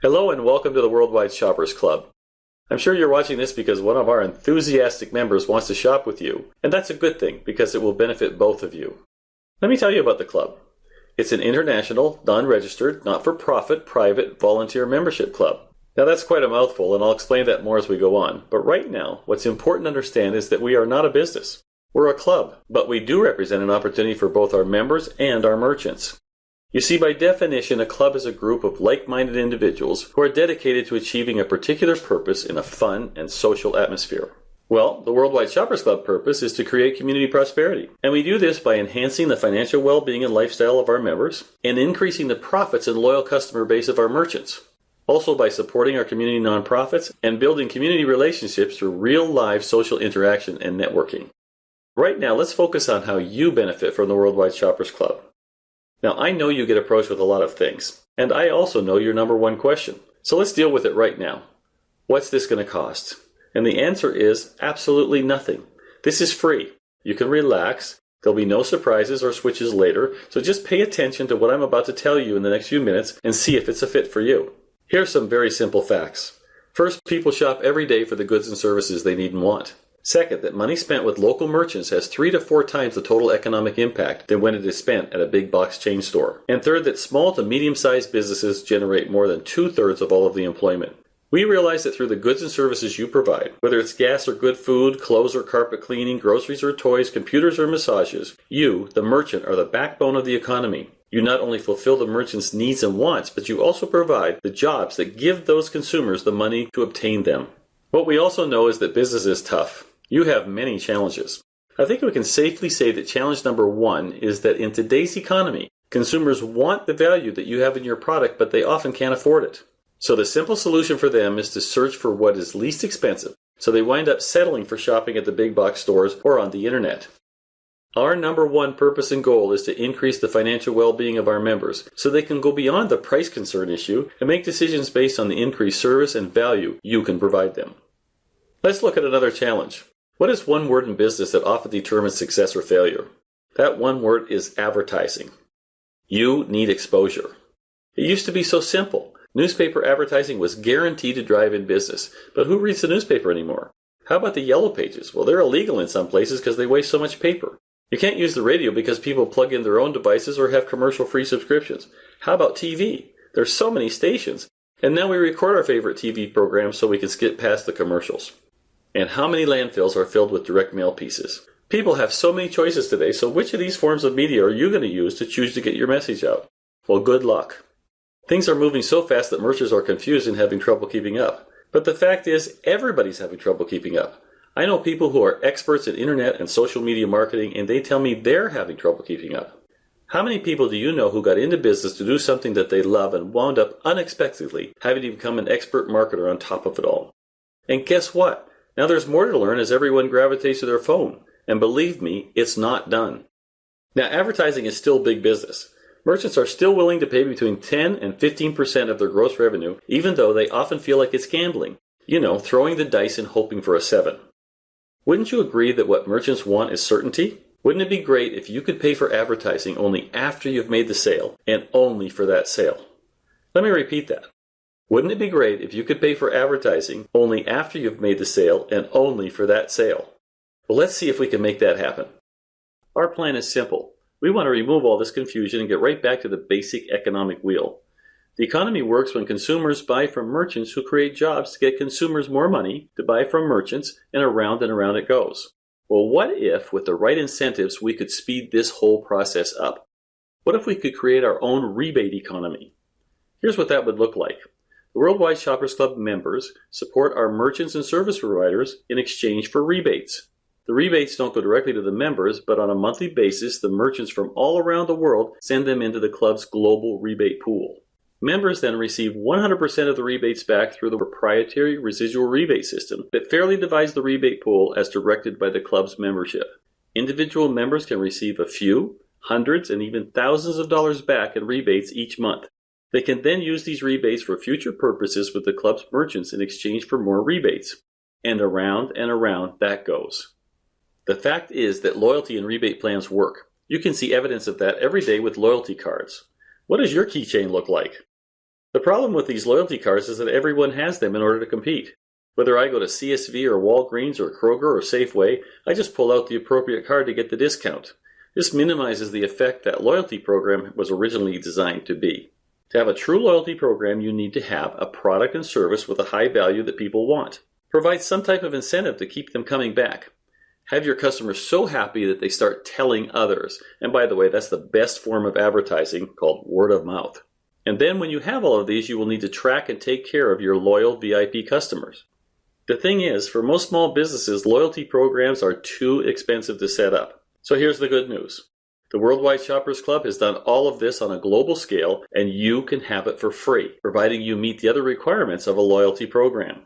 Hello and welcome to the Worldwide Shoppers Club. I'm sure you're watching this because one of our enthusiastic members wants to shop with you, and that's a good thing because it will benefit both of you. Let me tell you about the club. It's an international, non-registered, not-for-profit, private, volunteer membership club. Now that's quite a mouthful, and I'll explain that more as we go on, but right now, what's important to understand is that we are not a business. We're a club, but we do represent an opportunity for both our members and our merchants. You see, by definition, a club is a group of like-minded individuals who are dedicated to achieving a particular purpose in a fun and social atmosphere. Well, the Worldwide Shoppers Club purpose is to create community prosperity, and we do this by enhancing the financial well-being and lifestyle of our members and increasing the profits and loyal customer base of our merchants. Also by supporting our community nonprofits and building community relationships through real live social interaction and networking. Right now, let's focus on how you benefit from the Worldwide Shoppers Club. Now, I know you get approached with a lot of things, and I also know your number one question. So let's deal with it right now. What's this going to cost? And the answer is absolutely nothing. This is free. You can relax. There'll be no surprises or switches later, so just pay attention to what I'm about to tell you in the next few minutes and see if it's a fit for you. Here's some very simple facts. First, people shop every day for the goods and services they need and want. Second, that money spent with local merchants has 3 to 4 times the total economic impact than when it is spent at a big box chain store. And third, that small to medium-sized businesses generate more than 2/3 of all of the employment. We realize that through the goods and services you provide, whether it's gas or good food, clothes or carpet cleaning, groceries or toys, computers or massages, you, the merchant, are the backbone of the economy. You not only fulfill the merchant's needs and wants, but you also provide the jobs that give those consumers the money to obtain them. What we also know is that business is tough. You have many challenges. I think we can safely say that challenge number one is that in today's economy, consumers want the value that you have in your product, but they often can't afford it. So the simple solution for them is to search for what is least expensive, so they wind up settling for shopping at the big box stores or on the internet. Our number one purpose and goal is to increase the financial well-being of our members so they can go beyond the price concern issue and make decisions based on the increased service and value you can provide them. Let's look at another challenge. What is one word in business that often determines success or failure? That one word is advertising. You need exposure. It used to be so simple. Newspaper advertising was guaranteed to drive in business, but who reads the newspaper anymore? How about the yellow pages? Well, they're illegal in some places because they waste so much paper. You can't use the radio because people plug in their own devices or have commercial-free subscriptions. How about TV? There's so many stations. And now we record our favorite TV programs so we can skip past the commercials. And how many landfills are filled with direct mail pieces? People have so many choices today, so which of these forms of media are you going to use to choose to get your message out? Well, good luck. Things are moving so fast that merchants are confused and having trouble keeping up. But the fact is, everybody's having trouble keeping up. I know people who are experts in internet and social media marketing, and they tell me they're having trouble keeping up. How many people do you know who got into business to do something that they love and wound up unexpectedly having to become an expert marketer on top of it all? And guess what? Now there's more to learn as everyone gravitates to their phone. And believe me, it's not done. Now advertising is still big business. Merchants are still willing to pay between 10 and 15% of their gross revenue, even though they often feel like it's gambling. You know, throwing the dice and hoping for a 7. Wouldn't you agree that what merchants want is certainty? Wouldn't it be great if you could pay for advertising only after you've made the sale, and only for that sale? Let me repeat that. Wouldn't it be great if you could pay for advertising only after you've made the sale and only for that sale? Well, let's see if we can make that happen. Our plan is simple. We want to remove all this confusion and get right back to the basic economic wheel. The economy works when consumers buy from merchants who create jobs to get consumers more money to buy from merchants, and around it goes. Well, what if, with the right incentives, we could speed this whole process up? What if we could create our own rebate economy? Here's what that would look like. The Worldwide Shoppers Club members support our merchants and service providers in exchange for rebates. The rebates don't go directly to the members, but on a monthly basis, the merchants from all around the world send them into the club's global rebate pool. Members then receive 100% of the rebates back through the proprietary residual rebate system that fairly divides the rebate pool as directed by the club's membership. Individual members can receive a few, hundreds, and even thousands of dollars back in rebates each month. They can then use these rebates for future purposes with the club's merchants in exchange for more rebates. And around that goes. The fact is that loyalty and rebate plans work. You can see evidence of that every day with loyalty cards. What does your keychain look like? The problem with these loyalty cards is that everyone has them in order to compete. Whether I go to CSV or Walgreens or Kroger or Safeway, I just pull out the appropriate card to get the discount. This minimizes the effect that loyalty program was originally designed to be. To have a true loyalty program, you need to have a product and service with a high value that people want. Provide some type of incentive to keep them coming back. Have your customers so happy that they start telling others. And by the way, that's the best form of advertising, called word of mouth. And then when you have all of these, you will need to track and take care of your loyal VIP customers. The thing is, for most small businesses, loyalty programs are too expensive to set up. So here's the good news. The Worldwide Shoppers Club has done all of this on a global scale, and you can have it for free, providing you meet the other requirements of a loyalty program.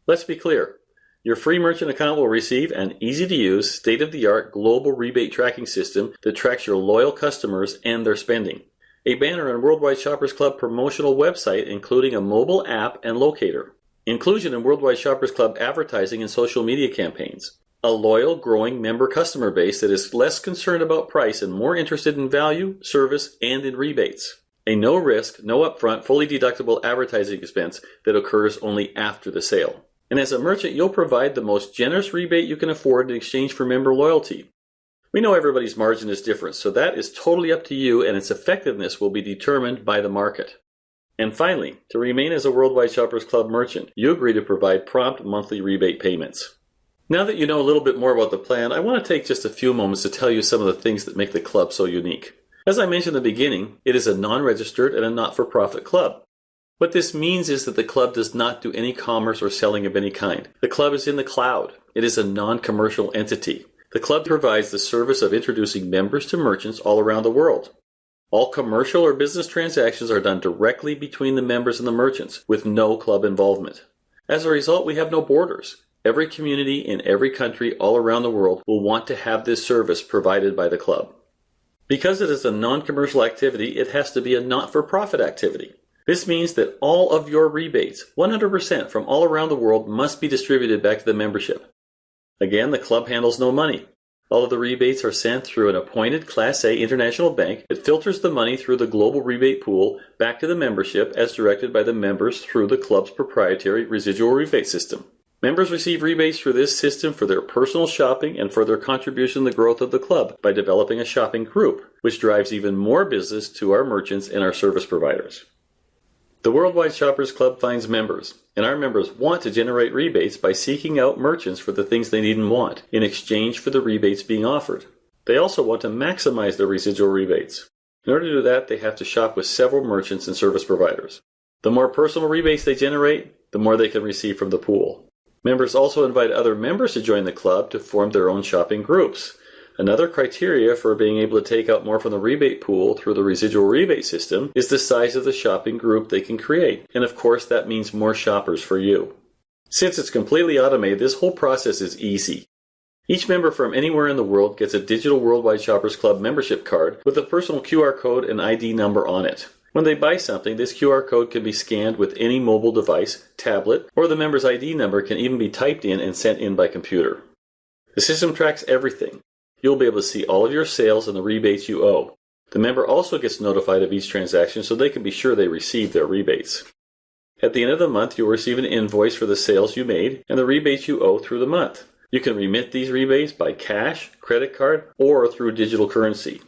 Let's be clear. Your free merchant account will receive an easy-to-use, state-of-the-art global rebate tracking system that tracks your loyal customers and their spending. A banner on Worldwide Shoppers Club promotional website, including a mobile app and locator. Inclusion in Worldwide Shoppers Club advertising and social media campaigns. A loyal, growing member customer base that is less concerned about price and more interested in value, service, and in rebates. A no-risk, no upfront, fully deductible advertising expense that occurs only after the sale. And as a merchant, you'll provide the most generous rebate you can afford in exchange for member loyalty. We know everybody's margin is different, so that is totally up to you, and its effectiveness will be determined by the market. And finally, to remain as a Worldwide Shoppers Club merchant, you agree to provide prompt monthly rebate payments. Now that you know a little bit more about the plan, I want to take just a few moments to tell you some of the things that make the club so unique. As I mentioned in the beginning, it is a non-registered and a not-for-profit club. What this means is that the club does not do any commerce or selling of any kind. The club is in the cloud. It is a non-commercial entity. The club provides the service of introducing members to merchants all around the world. All commercial or business transactions are done directly between the members and the merchants, with no club involvement. As a result, we have no borders. Every community in every country all around the world will want to have this service provided by the club. Because it is a non-commercial activity, it has to be a not-for-profit activity. This means that all of your rebates, 100% from all around the world, must be distributed back to the membership. Again, the club handles no money. All of the rebates are sent through an appointed Class A international bank that filters the money through the global rebate pool back to the membership as directed by the members through the club's proprietary residual rebate system. Members receive rebates through this system for their personal shopping and for their contribution to the growth of the club by developing a shopping group, which drives even more business to our merchants and our service providers. The Worldwide Shoppers Club finds members, and our members want to generate rebates by seeking out merchants for the things they need and want, in exchange for the rebates being offered. They also want to maximize their residual rebates. In order to do that, they have to shop with several merchants and service providers. The more personal rebates they generate, the more they can receive from the pool. Members also invite other members to join the club to form their own shopping groups. Another criteria for being able to take out more from the rebate pool through the residual rebate system is the size of the shopping group they can create. And of course, that means more shoppers for you. Since it's completely automated, this whole process is easy. Each member from anywhere in the world gets a digital Worldwide Shoppers Club membership card with a personal QR code and ID number on it. When they buy something, this QR code can be scanned with any mobile device, tablet, or the member's ID number can even be typed in and sent in by computer. The system tracks everything. You'll be able to see all of your sales and the rebates you owe. The member also gets notified of each transaction so they can be sure they receive their rebates. At the end of the month, you'll receive an invoice for the sales you made and the rebates you owe through the month. You can remit these rebates by cash, credit card, or through digital currency.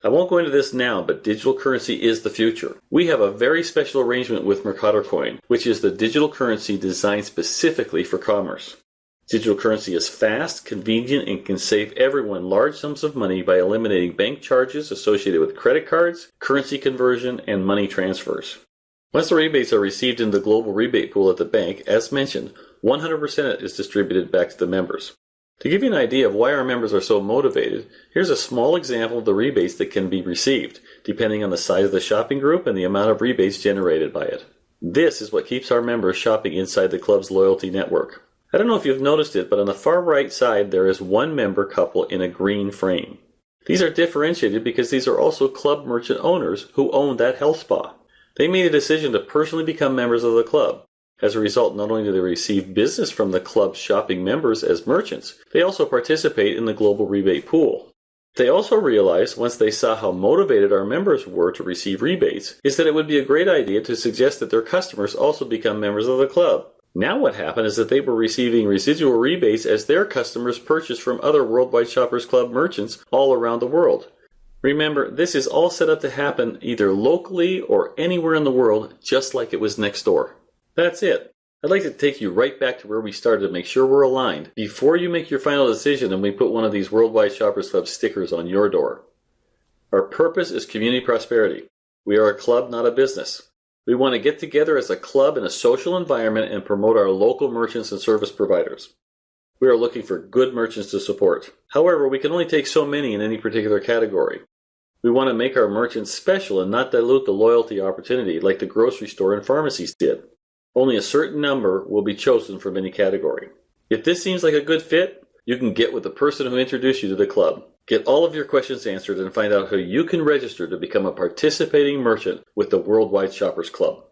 I won't go into this now, but digital currency is the future. We have a very special arrangement with Mercator Coin, which is the digital currency designed specifically for commerce. Digital currency is fast, convenient, and can save everyone large sums of money by eliminating bank charges associated with credit cards, currency conversion, and money transfers. Once the rebates are received in the global rebate pool at the bank, as mentioned, 100% is distributed back to the members. To give you an idea of why our members are so motivated, here's a small example of the rebates that can be received, depending on the size of the shopping group and the amount of rebates generated by it. This is what keeps our members shopping inside the club's loyalty network. I don't know if you've noticed it, but on the far right side there is one member couple in a green frame. These are differentiated because these are also club merchant owners who own that health spa. They made a decision to personally become members of the club. As a result, not only do they receive business from the club's shopping members as merchants, they also participate in the global rebate pool. They also realized, once they saw how motivated our members were to receive rebates, is that it would be a great idea to suggest that their customers also become members of the club. Now what happened is that they were receiving residual rebates as their customers purchased from other Worldwide Shoppers Club merchants all around the world. Remember, this is all set up to happen either locally or anywhere in the world, just like it was next door. That's it. I'd like to take you right back to where we started to make sure we're aligned before you make your final decision and we put one of these Worldwide Shoppers Club stickers on your door. Our purpose is community prosperity. We are a club, not a business. We want to get together as a club in a social environment and promote our local merchants and service providers. We are looking for good merchants to support. However, we can only take so many in any particular category. We want to make our merchants special and not dilute the loyalty opportunity like the grocery store and pharmacies did. Only a certain number will be chosen from any category. If this seems like a good fit, you can get with the person who introduced you to the club. Get all of your questions answered and find out how you can register to become a participating merchant with the Worldwide Shoppers Club.